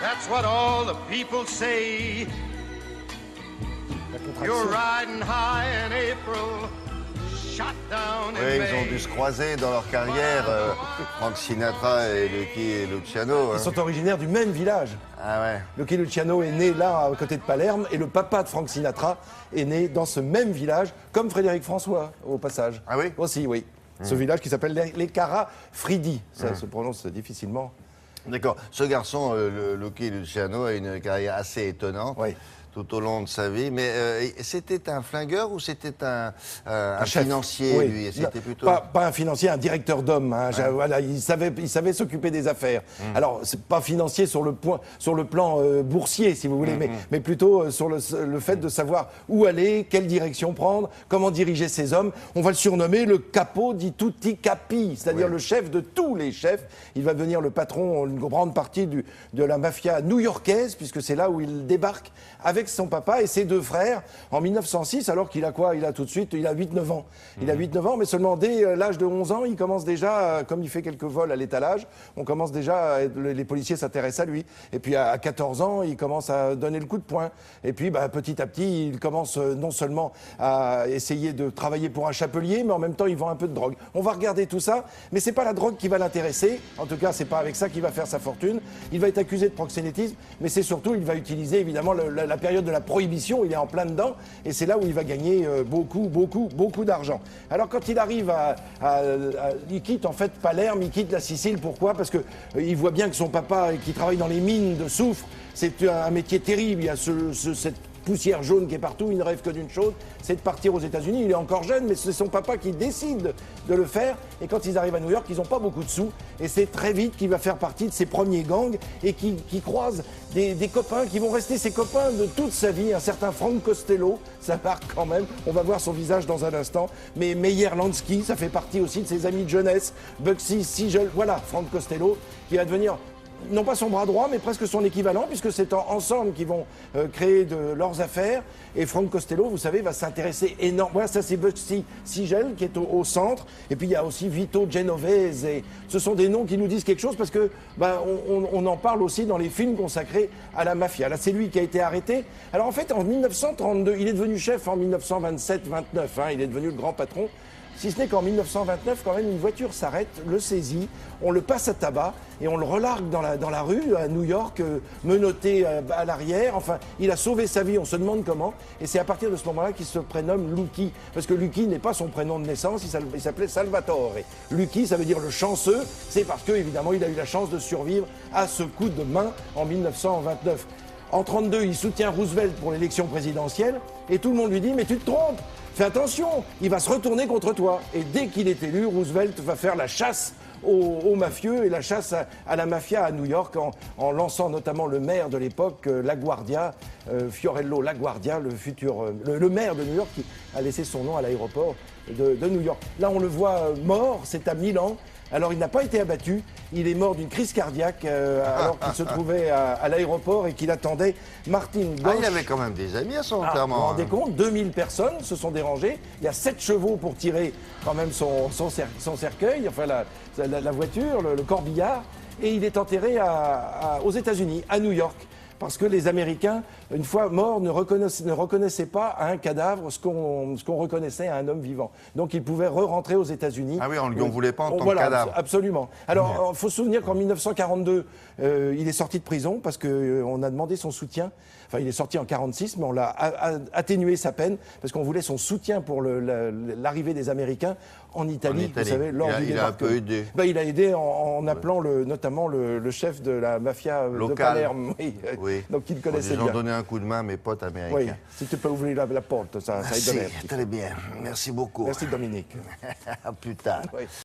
That's what all the people say. You're riding high in April, shot down in Oui, May. ils ont dû se croiser dans leur carrière, Frank Sinatra et Lucky Luciano. Ils sont originaires du même village. Ah ouais. Lucky Luciano est né là, à côté de Palerme, et le papa de Frank Sinatra est né dans ce même village, comme Frédéric François, au passage. Ah oui? Aussi, oui. Ce village qui s'appelle les Carafridi. Ça se prononce difficilement. D'accord. Ce garçon, Lucky Luciano, a une carrière assez étonnante. Oui. Tout au long de sa vie, mais c'était un flingueur ou c'était un chef. financier, Oui. lui? C'était plutôt... Pas un financier, un directeur d'hommes. Hein. Voilà, il savait s'occuper des affaires. Alors, c'est pas financier sur le plan boursier, si vous voulez, mais plutôt sur le fait de savoir où aller, quelle direction prendre, comment diriger ses hommes. On va le surnommer le capo di tutti capi, c'est-à-dire le chef de tous les chefs. Il va devenir le patron, une grande partie de la mafia new-yorkaise, puisque c'est là où il débarque avec son papa et ses deux frères en 1906, alors qu'il a quoi? Il a tout de suite, il a 8-9 ans. Il a 8-9 ans, mais seulement dès l'âge de 11 ans, il commence déjà, comme il fait quelques vols à l'étalage, on commence déjà, les policiers s'intéressent à lui. Et puis à 14 ans, il commence à donner le coup de poing. Et puis petit à petit, il commence non seulement à essayer de travailler pour un chapelier, mais en même temps, il vend un peu de drogue. On va regarder tout ça, mais c'est pas la drogue qui va l'intéresser. En tout cas, c'est pas avec ça qu'il va faire sa fortune. Il va être accusé de proxénétisme, mais c'est surtout, il va utiliser évidemment la période de la prohibition, il est en plein dedans, et c'est là où il va gagner beaucoup d'argent. Alors quand il arrive il quitte en fait Palerme, il quitte la Sicile, pourquoi? Parce que il voit bien que son papa, qui travaille dans les mines de soufre, c'est un métier terrible, il y a cette poussière jaune qui est partout, il ne rêve que d'une chose, c'est de partir aux États-Unis. Il est encore jeune, mais c'est son papa qui décide de le faire. Et quand ils arrivent à New York, ils n'ont pas beaucoup de sous. Et c'est très vite qu'il va faire partie de ses premiers gangs et qui croise des copains qui vont rester ses copains de toute sa vie. Un certain Frank Costello, ça marque quand même. On va voir son visage dans un instant. Mais Meyer Lansky, ça fait partie aussi de ses amis de jeunesse. Bugsy Siegel, voilà, Frank Costello, qui va devenir... non pas son bras droit, mais presque son équivalent, puisque c'est ensemble qu'ils vont créer de leurs affaires. Et Frank Costello, vous savez, va s'intéresser énormément. Voilà, ça c'est Bugsy Siegel qui est au centre. Et puis il y a aussi Vito Genovese. Et ce sont des noms qui nous disent quelque chose parce que on en parle aussi dans les films consacrés à la mafia. Là, c'est lui qui a été arrêté. Alors en fait, en 1932, il est devenu chef en 1927-29. Hein, il est devenu le grand patron. Si ce n'est qu'en 1929, quand même, une voiture s'arrête, le saisit, on le passe à tabac et on le relargue dans la rue à New York, menotté à l'arrière. Enfin, il a sauvé sa vie, on se demande comment. Et c'est à partir de ce moment-là qu'il se prénomme Lucky. Parce que Lucky n'est pas son prénom de naissance, il s'appelait Salvatore. Lucky, ça veut dire le chanceux. C'est parce que, évidemment, il a eu la chance de survivre à ce coup de main en 1929. En 1932, il soutient Roosevelt pour l'élection présidentielle et tout le monde lui dit « mais tu te trompes !» Fais attention, il va se retourner contre toi. Et dès qu'il est élu, Roosevelt va faire la chasse aux mafieux et la chasse à la mafia à New York en lançant notamment le maire de l'époque, LaGuardia, Fiorello LaGuardia, le maire de New York qui a laissé son nom à l'aéroport de New York. Là, on le voit mort, c'est à Milan. Alors, il n'a pas été abattu. Il est mort d'une crise cardiaque alors qu'il se trouvait à l'aéroport et qu'il attendait Martin Gosch. il avait quand même des amis à son Vous vous enterrement. rendez compte, 2000 personnes se sont dérangées. Il y a 7 chevaux pour tirer quand même son cercueil, enfin la voiture, le corbillard. Et il est enterré aux États-Unis, à New York. Parce que les Américains, une fois morts, ne reconnaissaient pas à un cadavre ce qu'on reconnaissait à un homme vivant. Donc ils pouvaient re-rentrer aux États-Unis. Ah oui, on ne lui en voulait pas en tant que cadavre. Absolument. Alors, il faut se souvenir qu'en 1942, il est sorti de prison parce qu'on a demandé son soutien. Enfin, il est sorti en 1946, mais on l'a atténué sa peine parce qu'on voulait son soutien pour l'arrivée des Américains en Italie. Vous savez, lors du il a un peu aidé. Il a aidé en appelant notamment le chef de la mafia de Palerme. Oui. Donc il connaissait bien. Ils ont donné un coup de main à mes potes américains. Oui, si tu peux ouvrir la porte, ça aiderait. Très bien. Merci beaucoup. Merci Dominique. À plus tard. Oui.